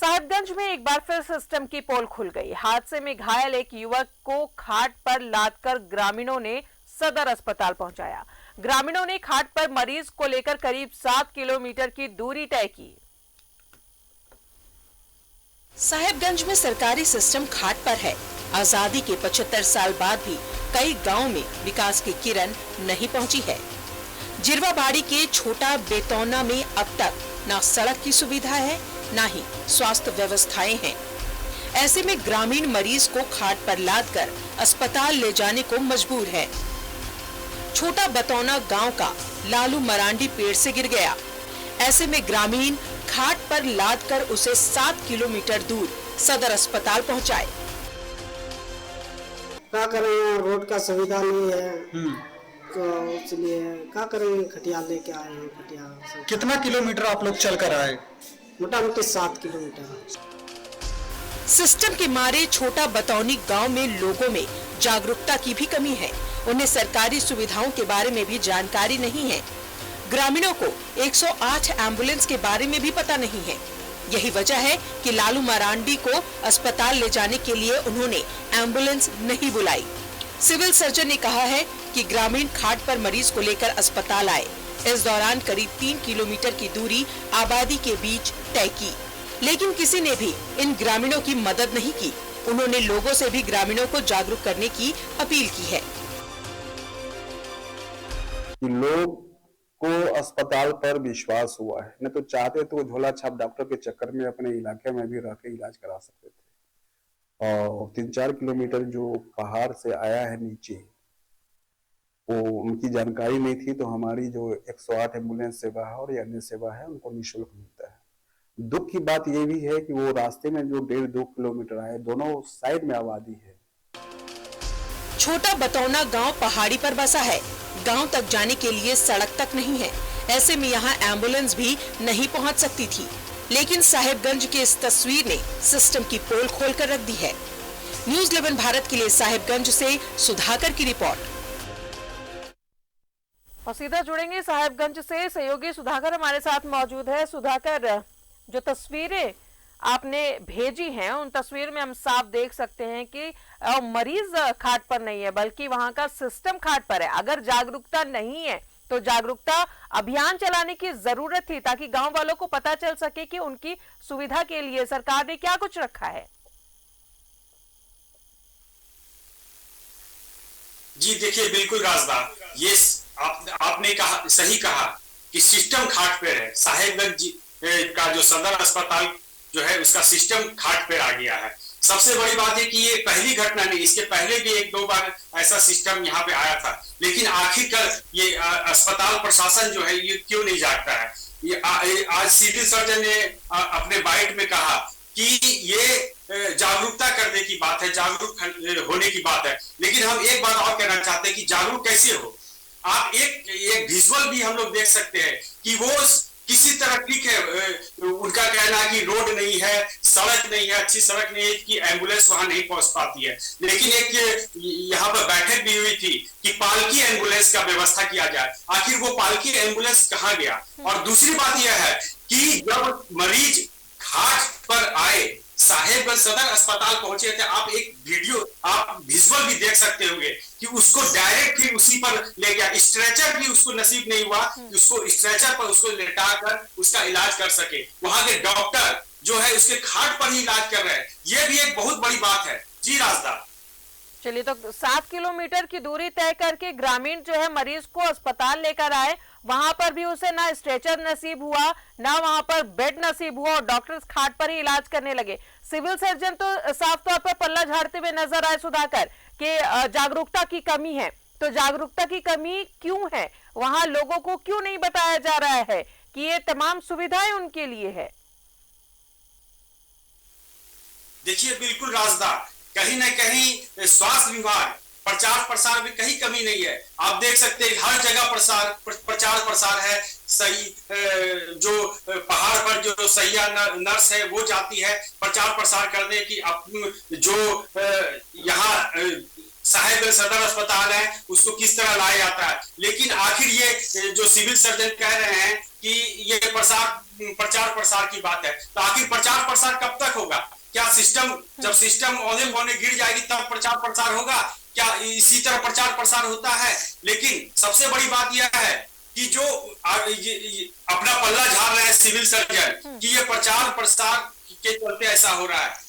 साहिबगंज में एक बार फिर सिस्टम की पोल खुल गई। हादसे में घायल एक युवक को खाट पर लादकर ग्रामीणों ने सदर अस्पताल पहुंचाया। ग्रामीणों ने खाट पर मरीज को लेकर करीब 7 किलोमीटर की दूरी तय की। साहिबगंज में सरकारी सिस्टम खाट पर है। आजादी के 75 साल बाद भी कई गांव में विकास की किरण नहीं पहुंची है। जिरवाबाड़ी के छोटा बेतौना में अब तक न सड़क की सुविधा है, न ही स्वास्थ्य व्यवस्थाएं हैं। ऐसे में ग्रामीण मरीज को खाट पर लादकर अस्पताल ले जाने को मजबूर है। छोटा बतौना गांव का लालू मरांडी पेड़ से गिर गया। ऐसे में ग्रामीण खाट पर लादकर उसे 7 किलोमीटर दूर सदर अस्पताल पहुंचाए। क्या करें, रोड का सुविधा नहीं है तो इसलिए क्या करें, खटिया लेके आए हैं। खटिया कितना किलोमीटर आप लोग चल कर आए? मोटा मोटी 7 किलोमीटर। सिस्टम के मारे छोटा बतौनी गांव में लोगों में जागरूकता की भी कमी है। उन्हें सरकारी सुविधाओं के बारे में भी जानकारी नहीं है। ग्रामीणों को 108 एम्बुलेंस के बारे में भी पता नहीं है। यही वजह है कि लालू मरांडी को अस्पताल ले जाने के लिए उन्होंने एम्बुलेंस नहीं बुलाई। सिविल सर्जन ने कहा है कि ग्रामीण खाट पर मरीज को लेकर अस्पताल आए। इस दौरान करीब 3 किलोमीटर की दूरी आबादी के बीच तय की, लेकिन किसी ने भी इन ग्रामीणों की मदद नहीं की। उन्होंने लोगों से भी ग्रामीणों को जागरूक करने की अपील की है। लोग को अस्पताल पर विश्वास हुआ है, न तो चाहते तो झोला छाप डॉक्टर के चक्कर में अपने इलाके में भी रह के इलाज करा सकते थे। और 3-4 किलोमीटर जो पहाड़ से आया है नीचे, वो उनकी जानकारी नहीं थी। तो हमारी जो 108 एम्बुलेंस सेवा है और अन्य सेवा है उनको निःशुल्क मिलता है। दुख की बात ये भी है कि वो रास्ते में जो 1.5-2 किलोमीटर आए, दोनों साइड में आबादी है। छोटा बतौना गांव पहाड़ी पर बसा है। गांव तक जाने के लिए सड़क तक नहीं है। ऐसे में यहाँ एम्बुलेंस भी नहीं पहुँच सकती थी। लेकिन साहिबगंज की इस तस्वीर ने सिस्टम की पोल खोलकर रख दी है। न्यूज़ 11 भारत के लिए साहिबगंज से सुधाकर की रिपोर्ट। और सीधा जुड़ेंगे साहिबगंज से, सहयोगी सुधाकर हमारे साथ मौजूद है। सुधाकर, जो तस्वीरें आपने भेजी हैं उन तस्वीर में हम साफ देख सकते हैं कि मरीज खाट पर नहीं है, बल्कि वहां का सिस्टम खाट पर है। अगर जागरूकता नहीं है तो जागरूकता अभियान चलाने की जरूरत थी, ताकि गांव वालों को पता चल सके कि उनकी सुविधा के लिए सरकार ने क्या कुछ रखा है। जी देखिए, बिल्कुल राजदार, ये आपने कहा, सही कहा कि सिस्टम खाट पे है। साहिबगंज का जो सदर अस्पताल जो है उसका सिस्टम खाट पे आ गया है। सबसे बड़ी बात है कि ये पहली घटना नहीं, इसके पहले भी 1-2 बार ऐसा सिस्टम यहाँ पे आया था। लेकिन आखिरकार ये अस्पताल प्रशासन जो है ये क्यों नहीं जागता है। ये आज सिविल सर्जन ने अपने बाइट में कहा कि ये जागरूकता करने की बात है, जागरूक होने की बात है। लेकिन हम एक बात और कहना चाहते हैं कि जागरूक कैसे हो। आप एक विजुअल भी हम लोग देख सकते हैं कि वो किसी तरह, ठीक है, उनका कहना है कि रोड नहीं है, सड़क नहीं है, अच्छी सड़क नहीं है कि एम्बुलेंस वहां नहीं पहुंच पाती है। लेकिन एक यहाँ पर बैठक भी हुई थी कि पालकी एम्बुलेंस का व्यवस्था किया जाए। आखिर वो पालकी एम्बुलेंस कहाँ गया। और दूसरी बात यह है कि जब मरीज खाट पर आए, साहिबगंज सदर अस्पताल पहुंचे थे, आप एक वीडियो, आप विजुअल भी देख सकते होंगे कि उसको डायरेक्ट ही उसी पर ले गया। स्ट्रेचर भी उसको नसीब नहीं हुआ कि उसको स्ट्रेचर पर उसको लेटाकर उसका इलाज कर सके। वहां के डॉक्टर जो है उसके खाट पर ही इलाज कर रहे हैं। ये भी एक बहुत बड़ी बात है। जी राजदार, चलिए, तो 7 किलोमीटर की दूरी तय करके ग्रामीण जो है मरीज को अस्पताल लेकर आए। वहां पर भी उसे ना स्ट्रेचर नसीब हुआ, ना वहां पर बेड नसीब हुआ, और डॉक्टर्स खाट पर ही इलाज करने लगे। सिविल सर्जन तो साफ तौर पर पल्ला झाड़ते हुए नजर आए सुधाकर कि जागरूकता की कमी है। तो जागरूकता की कमी क्यों है? वहां लोगों को क्यों नहीं बताया जा रहा है कि ये तमाम सुविधाएं उनके लिए है? देखिए बिल्कुल राजदार, कहीं ना कहीं स्वास्थ्य विभाग प्रचार प्रसार में कहीं कमी नहीं है। आप देख सकते हैं हर जगह प्रचार प्रसार है। सही जो पहाड़ पर जो सैया नर्स है वो जाती है प्रचार प्रसार करने की। जो यहाँ साहेबगंज सदर अस्पताल है उसको किस तरह लाया जाता है। लेकिन आखिर ये जो सिविल सर्जन कह रहे हैं कि ये प्रचार प्रसार की बात है, तो आखिर प्रचार प्रसार कब तक होगा? क्या सिस्टम, जब सिस्टम औंधे पौने गिर जाएगी तब प्रचार प्रसार होगा क्या? इसी तरह प्रचार प्रसार होता है। लेकिन सबसे बड़ी बात यह है कि जो अपना पल्ला झाड़ रहे हैं सिविल सर्जन कि ये प्रचार प्रसार के चलते ऐसा हो रहा है।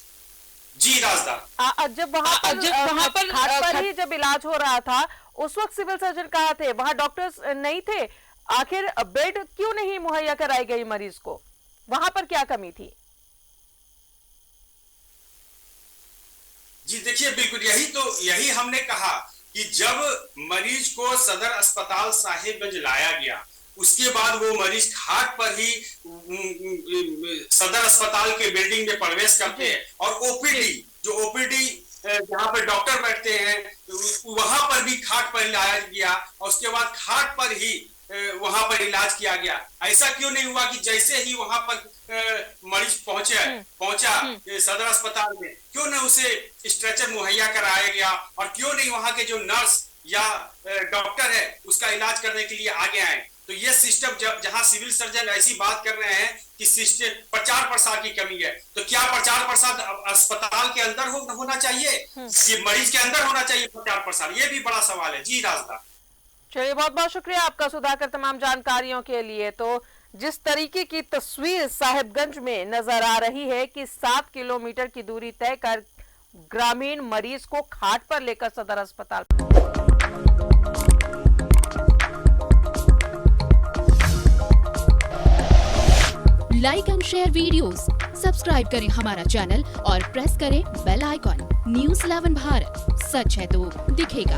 जी राजदा, जब वहां पर घाट पर ही जब इलाज हो रहा था उस वक्त सिविल सर्जन कहाँ थे? वहां डॉक्टर्स नहीं थे? आखिर बेड क्यों नहीं मुहैया कराई गई मरीज को? वहां पर क्या कमी थी? जी देखिए, बिल्कुल यही हमने कहा कि जब मरीज को सदर अस्पताल साहिबगंज लाया गया उसके बाद वो मरीज खाट पर ही सदर अस्पताल के बिल्डिंग में प्रवेश करते हैं और ओपीडी जहां पर डॉक्टर बैठते हैं वहां पर भी खाट पर लाया गया और उसके बाद खाट पर ही वहां पर इलाज किया गया। ऐसा क्यों नहीं हुआ कि जैसे ही वहां पर मरीज पहुंचा सदर अस्पताल में क्यों न उसे स्ट्रेचर मुहैया कराया गया और क्यों नहीं वहां के जो नर्स या डॉक्टर है उसका इलाज करने के लिए आगे आए? तो ये सिस्टम जहां सिविल सर्जन ऐसी बात कर रहे हैं कि सिस्टम प्रचार प्रसार की कमी है, तो क्या प्रचार प्रसार अस्पताल के अंदर होना चाहिए कि मरीज के अंदर होना चाहिए प्रचार प्रसार? ये भी बड़ा सवाल है। जी राजदा, चलिए बहुत बहुत शुक्रिया आपका सुधाकर तमाम जानकारियों के लिए। तो जिस तरीके की तस्वीर साहिबगंज में नजर आ रही है कि 7 किलोमीटर की दूरी तय कर ग्रामीण मरीज को खाट पर लेकर सदर अस्पताल like and share videos, subscribe करें हमारा चैनल और प्रेस करें बेल आइकॉन। न्यूज़ 11 भारत, सच है तो दिखेगा।